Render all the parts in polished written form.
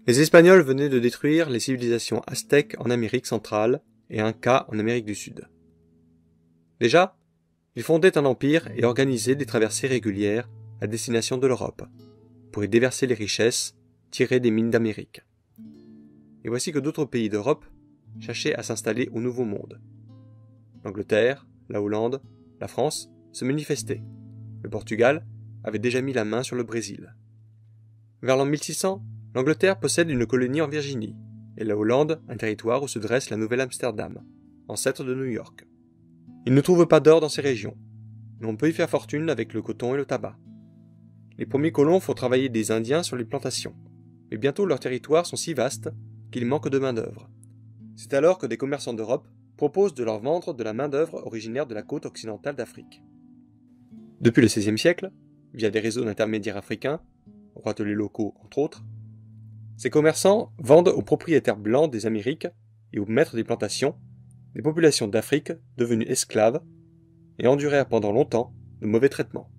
Les Espagnols venaient de détruire les civilisations aztèques en Amérique centrale et Inca en Amérique du Sud. Déjà, ils fondaient un empire et organisaient des traversées régulières à destination de l'Europe, pour y déverser les richesses tirées des mines d'Amérique. Et voici que d'autres pays d'Europe cherchaient à s'installer au Nouveau Monde. L'Angleterre, la Hollande, la France se manifestaient. Le Portugal avait déjà mis la main sur le Brésil. Vers l'an 1600, l'Angleterre possède une colonie en Virginie, et la Hollande un territoire où se dresse la Nouvelle-Amsterdam, ancêtre de New York. Ils ne trouvent pas d'or dans ces régions, mais on peut y faire fortune avec le coton et le tabac. Les premiers colons font travailler des Indiens sur les plantations, mais bientôt leurs territoires sont si vastes qu'il manque de main-d'œuvre. C'est alors que des commerçants d'Europe proposent de leur vendre de la main-d'œuvre originaire de la côte occidentale d'Afrique. Depuis le XVIe siècle, via des réseaux d'intermédiaires africains, roitelets locaux entre autres, ces commerçants vendent aux propriétaires blancs des Amériques et aux maîtres des plantations des populations d'Afrique devenues esclaves et endurèrent pendant longtemps de mauvais traitements.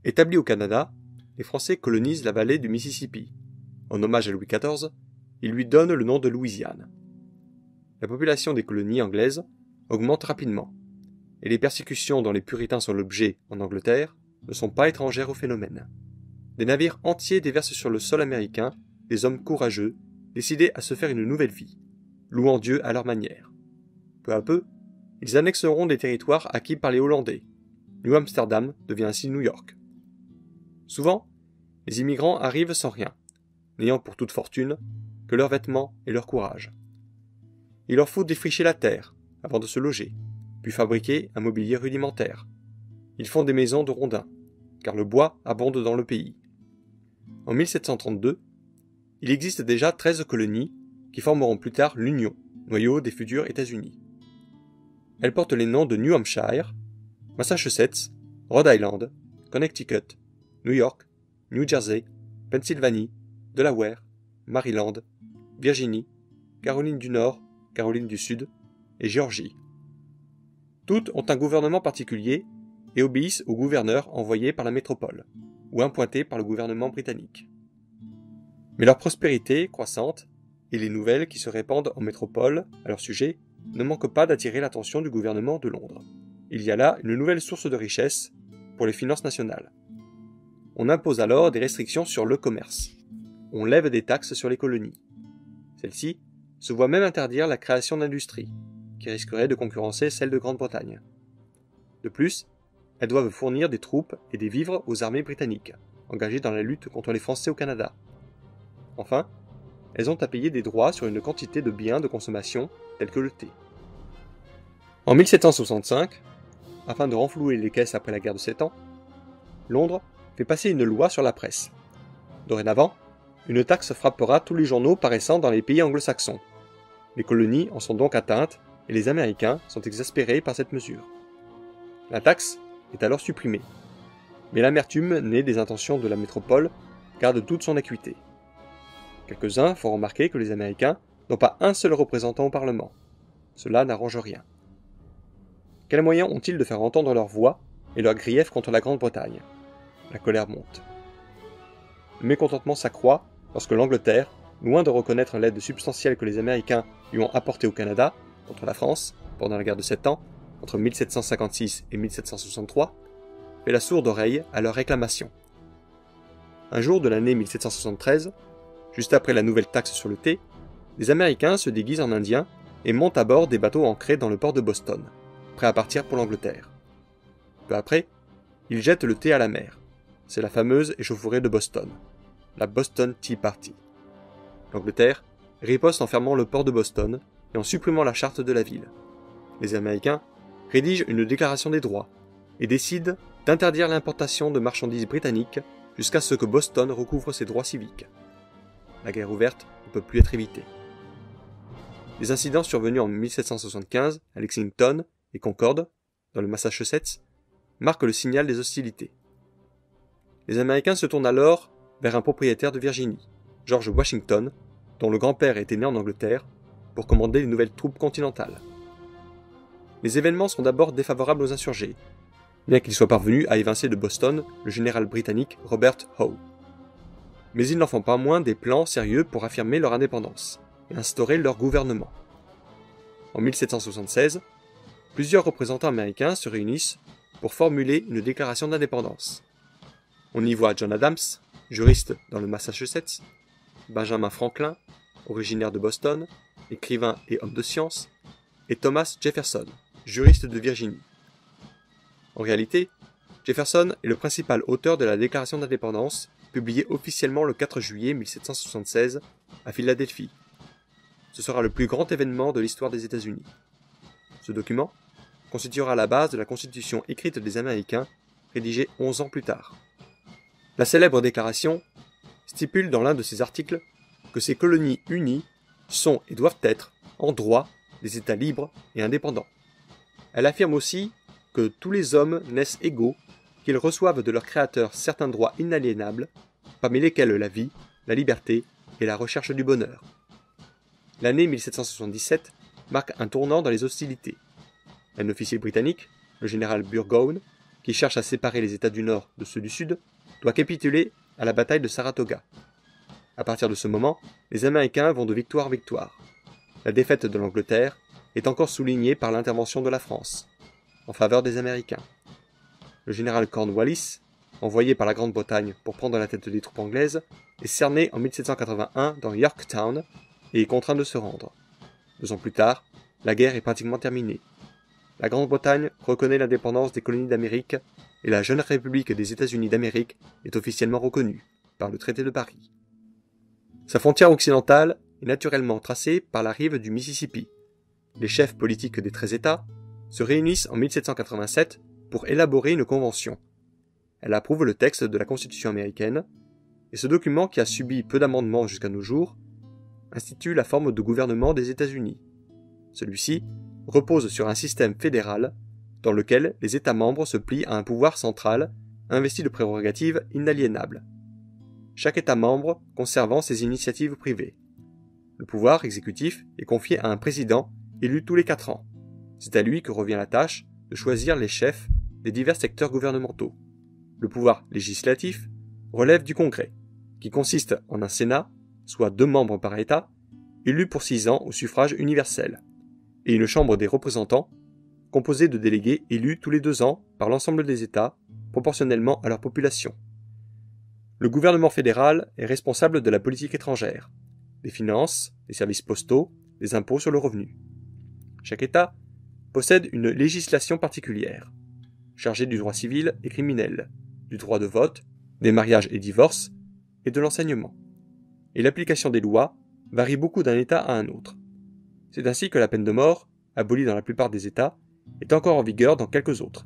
Établis au Canada, les Français colonisent la vallée du Mississippi. En hommage à Louis XIV, ils lui donnent le nom de Louisiane. La population des colonies anglaises augmente rapidement, et les persécutions dont les puritains sont l'objet en Angleterre ne sont pas étrangères au phénomène. Des navires entiers déversent sur le sol américain des hommes courageux, décidés à se faire une nouvelle vie, louant Dieu à leur manière. Peu à peu, ils annexeront des territoires acquis par les Hollandais. New Amsterdam devient ainsi New York. Souvent, les immigrants arrivent sans rien, n'ayant pour toute fortune que leurs vêtements et leur courage. Il leur faut défricher la terre avant de se loger, puis fabriquer un mobilier rudimentaire. Ils font des maisons de rondins, car le bois abonde dans le pays. En 1732, il existe déjà 13 colonies qui formeront plus tard l'Union, noyau des futurs États-Unis. Elles portent les noms de New Hampshire, Massachusetts, Rhode Island, Connecticut, New York, New Jersey, Pennsylvanie, Delaware, Maryland, Virginie, Caroline du Nord, Caroline du Sud et Géorgie. Toutes ont un gouvernement particulier et obéissent au gouverneur envoyé par la métropole, ou appointé par le gouvernement britannique. Mais leur prospérité croissante et les nouvelles qui se répandent en métropole à leur sujet ne manquent pas d'attirer l'attention du gouvernement de Londres. Il y a là une nouvelle source de richesse pour les finances nationales. On impose alors des restrictions sur le commerce. On lève des taxes sur les colonies. Celles-ci se voient même interdire la création d'industries, qui risqueraient de concurrencer celles de Grande-Bretagne. De plus, elles doivent fournir des troupes et des vivres aux armées britanniques, engagées dans la lutte contre les Français au Canada. Enfin, elles ont à payer des droits sur une quantité de biens de consommation tels que le thé. En 1765, afin de renflouer les caisses après la guerre de 7 ans, Londres fait passer une loi sur la presse. Dorénavant, une taxe frappera tous les journaux paraissant dans les pays anglo-saxons. Les colonies en sont donc atteintes et les Américains sont exaspérés par cette mesure. La taxe est alors supprimée. Mais l'amertume née des intentions de la métropole garde toute son acuité. Quelques-uns font remarquer que les Américains n'ont pas un seul représentant au Parlement. Cela n'arrange rien. Quels moyens ont-ils de faire entendre leur voix et leur grief contre la Grande-Bretagne ? La colère monte. Le mécontentement s'accroît lorsque l'Angleterre, loin de reconnaître l'aide substantielle que les Américains lui ont apportée au Canada, contre la France, pendant la guerre de 7 ans, entre 1756 et 1763, fait la sourde oreille à leurs réclamations. Un jour de l'année 1773, juste après la nouvelle taxe sur le thé, les Américains se déguisent en Indiens et montent à bord des bateaux ancrés dans le port de Boston, prêts à partir pour l'Angleterre. Peu après, ils jettent le thé à la mer. C'est la fameuse échauffourée de Boston, la Boston Tea Party. L'Angleterre riposte en fermant le port de Boston et en supprimant la charte de la ville. Les Américains rédigent une déclaration des droits et décident d'interdire l'importation de marchandises britanniques jusqu'à ce que Boston recouvre ses droits civiques. La guerre ouverte ne peut plus être évitée. Les incidents survenus en 1775 à Lexington et Concord, dans le Massachusetts, marquent le signal des hostilités. Les Américains se tournent alors vers un propriétaire de Virginie, George Washington, dont le grand-père était né en Angleterre, pour commander les nouvelles troupes continentales. Les événements sont d'abord défavorables aux insurgés, bien qu'il soit parvenu à évincer de Boston le général britannique Robert Howe. Mais ils n'en font pas moins des plans sérieux pour affirmer leur indépendance et instaurer leur gouvernement. En 1776, plusieurs représentants américains se réunissent pour formuler une déclaration d'indépendance. On y voit John Adams, juriste dans le Massachusetts, Benjamin Franklin, originaire de Boston, écrivain et homme de science, et Thomas Jefferson, juriste de Virginie. En réalité, Jefferson est le principal auteur de la Déclaration d'indépendance, publiée officiellement le 4 juillet 1776 à Philadelphie. Ce sera le plus grand événement de l'histoire des États-Unis. Ce document constituera la base de la Constitution écrite des Américains, rédigée 11 ans plus tard. La célèbre déclaration stipule dans l'un de ses articles que ces colonies unies sont et doivent être, en droit, des États libres et indépendants. Elle affirme aussi que tous les hommes naissent égaux, qu'ils reçoivent de leur créateur certains droits inaliénables, parmi lesquels la vie, la liberté et la recherche du bonheur. L'année 1777 marque un tournant dans les hostilités. Un officier britannique, le général Burgoyne, qui cherche à séparer les États du Nord de ceux du Sud, doit capituler à la bataille de Saratoga. À partir de ce moment, les Américains vont de victoire en victoire. La défaite de l'Angleterre est encore soulignée par l'intervention de la France, en faveur des Américains. Le général Cornwallis, envoyé par la Grande-Bretagne pour prendre la tête des troupes anglaises, est cerné en 1781 dans Yorktown et est contraint de se rendre. 2 ans plus tard, la guerre est pratiquement terminée. La Grande-Bretagne reconnaît l'indépendance des colonies d'Amérique et la jeune République des États-Unis d'Amérique est officiellement reconnue par le traité de Paris. Sa frontière occidentale est naturellement tracée par la rive du Mississippi. Les chefs politiques des 13 États se réunissent en 1787 pour élaborer une convention. Elle approuve le texte de la Constitution américaine, et ce document, qui a subi peu d'amendements jusqu'à nos jours, institue la forme de gouvernement des États-Unis. Celui-ci repose sur un système fédéral dans lequel les États membres se plient à un pouvoir central investi de prérogatives inaliénables. Chaque État membre conservant ses initiatives privées. Le pouvoir exécutif est confié à un président élu tous les 4 ans. C'est à lui que revient la tâche de choisir les chefs des divers secteurs gouvernementaux. Le pouvoir législatif relève du Congrès, qui consiste en un Sénat, soit 2 membres par État, élus pour 6 ans au suffrage universel, et une Chambre des représentants, composée de délégués élus tous les 2 ans par l'ensemble des États, proportionnellement à leur population. Le gouvernement fédéral est responsable de la politique étrangère, des finances, des services postaux, des impôts sur le revenu. Chaque État possède une législation particulière, chargée du droit civil et criminel, du droit de vote, des mariages et divorces, et de l'enseignement. Et l'application des lois varie beaucoup d'un État à un autre. C'est ainsi que la peine de mort, abolie dans la plupart des États, est encore en vigueur dans quelques autres.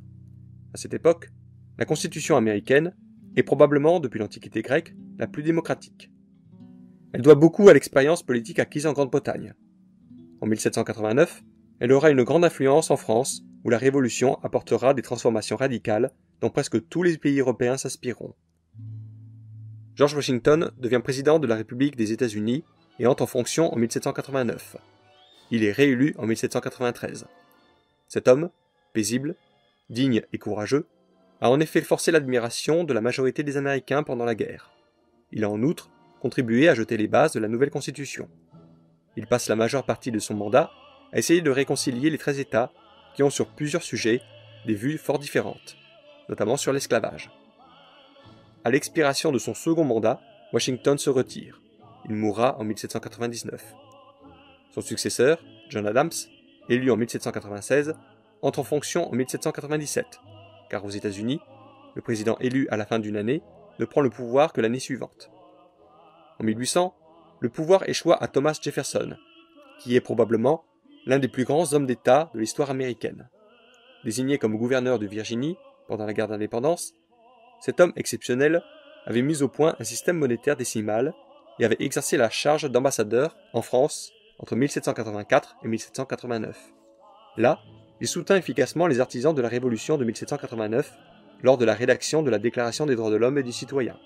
À cette époque, la Constitution américaine est probablement, depuis l'Antiquité grecque, la plus démocratique. Elle doit beaucoup à l'expérience politique acquise en Grande-Bretagne. En 1789, elle aura une grande influence en France, où la Révolution apportera des transformations radicales dont presque tous les pays européens s'inspireront. George Washington devient président de la République des États-Unis et entre en fonction en 1789. Il est réélu en 1793. Cet homme, paisible, digne et courageux, a en effet forcé l'admiration de la majorité des Américains pendant la guerre. Il a en outre contribué à jeter les bases de la nouvelle Constitution. Il passe la majeure partie de son mandat à essayer de réconcilier les 13 États qui ont sur plusieurs sujets des vues fort différentes, notamment sur l'esclavage. À l'expiration de son second mandat, Washington se retire. Il mourra en 1799. Son successeur, John Adams, élu en 1796, entre en fonction en 1797, car aux États-Unis, le président élu à la fin d'une année ne prend le pouvoir que l'année suivante. En 1800, le pouvoir échoua à Thomas Jefferson, qui est probablement l'un des plus grands hommes d'État de l'histoire américaine. Désigné comme gouverneur de Virginie pendant la guerre d'indépendance, cet homme exceptionnel avait mis au point un système monétaire décimal et avait exercé la charge d'ambassadeur en France entre 1784 et 1789. Là, il soutint efficacement les artisans de la Révolution de 1789 lors de la rédaction de la Déclaration des droits de l'homme et du citoyen.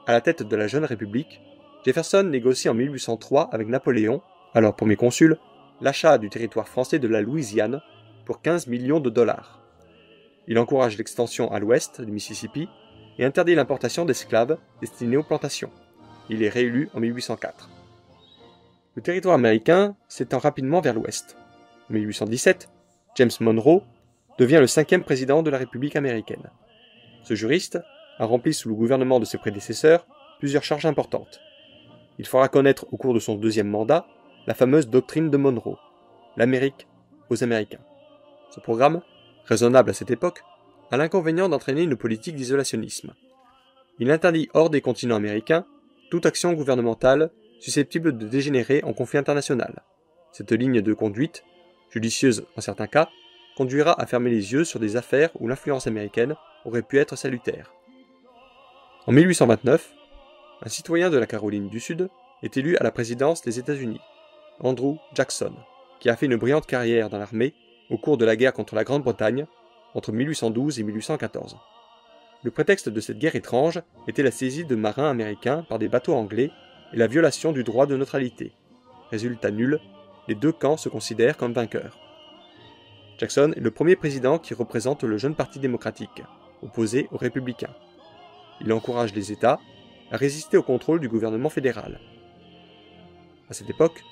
À la tête de la jeune République, Jefferson négocie en 1803 avec Napoléon, alors premier consul, l'achat du territoire français de la Louisiane pour 15 millions de dollars. Il encourage l'extension à l'ouest du Mississippi et interdit l'importation d'esclaves destinés aux plantations. Il est réélu en 1804. Le territoire américain s'étend rapidement vers l'ouest. En 1817, James Monroe devient le 5e président de la République américaine. Ce juriste a rempli sous le gouvernement de ses prédécesseurs plusieurs charges importantes. Il fera connaître au cours de son 2e mandat la fameuse doctrine de Monroe, l'Amérique aux Américains. Ce programme, raisonnable à cette époque, a l'inconvénient d'entraîner une politique d'isolationnisme. Il interdit hors des continents américains toute action gouvernementale susceptible de dégénérer en conflit international. Cette ligne de conduite, judicieuse en certains cas, conduira à fermer les yeux sur des affaires où l'influence américaine aurait pu être salutaire. En 1829, un citoyen de la Caroline du Sud est élu à la présidence des États-Unis, Andrew Jackson, qui a fait une brillante carrière dans l'armée au cours de la guerre contre la Grande-Bretagne entre 1812 et 1814. Le prétexte de cette guerre étrange était la saisie de marins américains par des bateaux anglais et la violation du droit de neutralité. Résultat nul, les deux camps se considèrent comme vainqueurs. Jackson est le premier président qui représente le jeune parti démocratique, opposé aux républicains. Il encourage les États à résister au contrôle du gouvernement fédéral. À cette époque,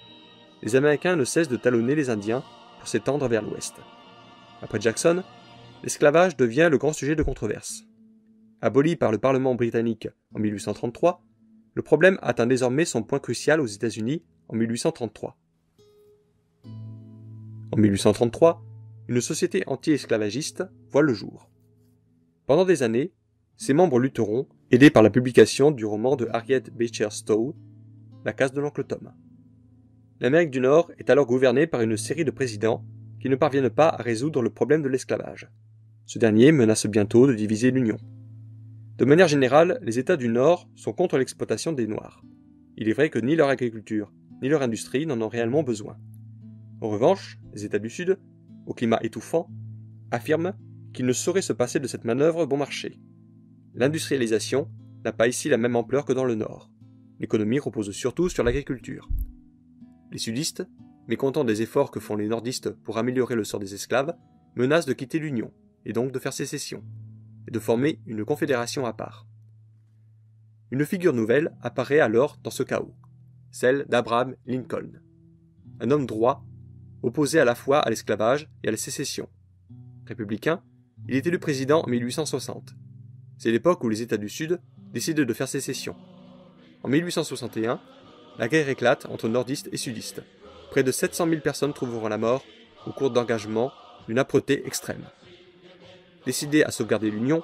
les Américains ne cessent de talonner les Indiens pour s'étendre vers l'ouest. Après Jackson, l'esclavage devient le grand sujet de controverse. Aboli par le Parlement britannique en 1833, le problème atteint désormais son point crucial aux États-Unis en 1833. En 1833, une société anti-esclavagiste voit le jour. Pendant des années, ses membres lutteront, aidés par la publication du roman de Harriet Beecher Stowe, La case de l'oncle Tom. L'Amérique du Nord est alors gouvernée par une série de présidents qui ne parviennent pas à résoudre le problème de l'esclavage. Ce dernier menace bientôt de diviser l'Union. De manière générale, les États du Nord sont contre l'exploitation des Noirs. Il est vrai que ni leur agriculture, ni leur industrie n'en ont réellement besoin. En revanche, les États du Sud, au climat étouffant, affirment qu'ils ne sauraient se passer de cette manœuvre bon marché. L'industrialisation n'a pas ici la même ampleur que dans le Nord. L'économie repose surtout sur l'agriculture. Les sudistes, mécontents des efforts que font les nordistes pour améliorer le sort des esclaves, menacent de quitter l'Union, et donc de faire sécession, et de former une confédération à part. Une figure nouvelle apparaît alors dans ce chaos, celle d'Abraham Lincoln. Un homme droit, opposé à la fois à l'esclavage et à la sécession. Républicain, il est élu président en 1860. C'est l'époque où les États du Sud décident de faire sécession. En 1861, la guerre éclate entre nordistes et sudistes. Près de 700 000 personnes trouveront la mort au cours d'engagements d'une âpreté extrême. Décidé à sauvegarder l'Union,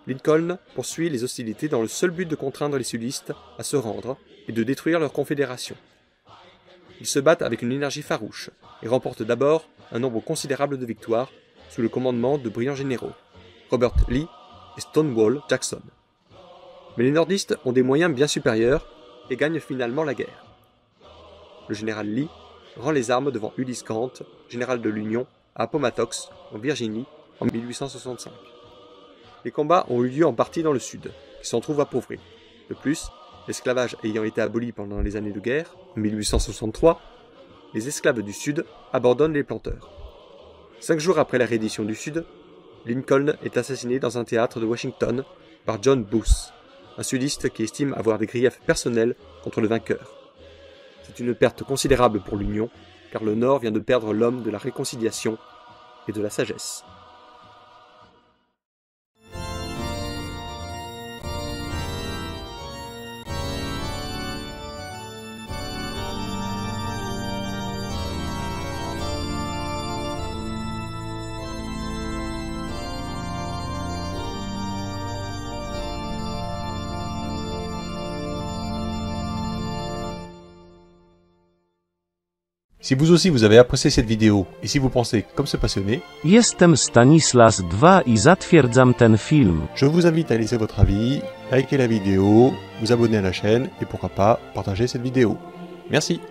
Lincoln poursuit les hostilités dans le seul but de contraindre les sudistes à se rendre et de détruire leur confédération. Ils se battent avec une énergie farouche et remportent d'abord un nombre considérable de victoires sous le commandement de brillants généraux, Robert Lee et Stonewall Jackson. Mais les nordistes ont des moyens bien supérieurs et gagnent finalement la guerre. Le général Lee rend les armes devant Ulysse Grant, général de l'Union, à Appomattox, en Virginie, en 1865. Les combats ont eu lieu en partie dans le sud, qui s'en trouve appauvri. De plus, l'esclavage ayant été aboli pendant les années de guerre, en 1863, les esclaves du sud abandonnent les planteurs. 5 jours après la reddition du sud, Lincoln est assassiné dans un théâtre de Washington par John Booth, un sudiste qui estime avoir des griefs personnels contre le vainqueur. C'est une perte considérable pour l'Union, car le Nord vient de perdre l'homme de la réconciliation et de la sagesse. Si vous aussi vous avez apprécié cette vidéo et si vous pensez comme ce passionné, Jestem Stanislas II i zatwierdzam ten film. je vous invite à laisser votre avis, liker la vidéo, vous abonner à la chaîne et pourquoi pas partager cette vidéo. Merci.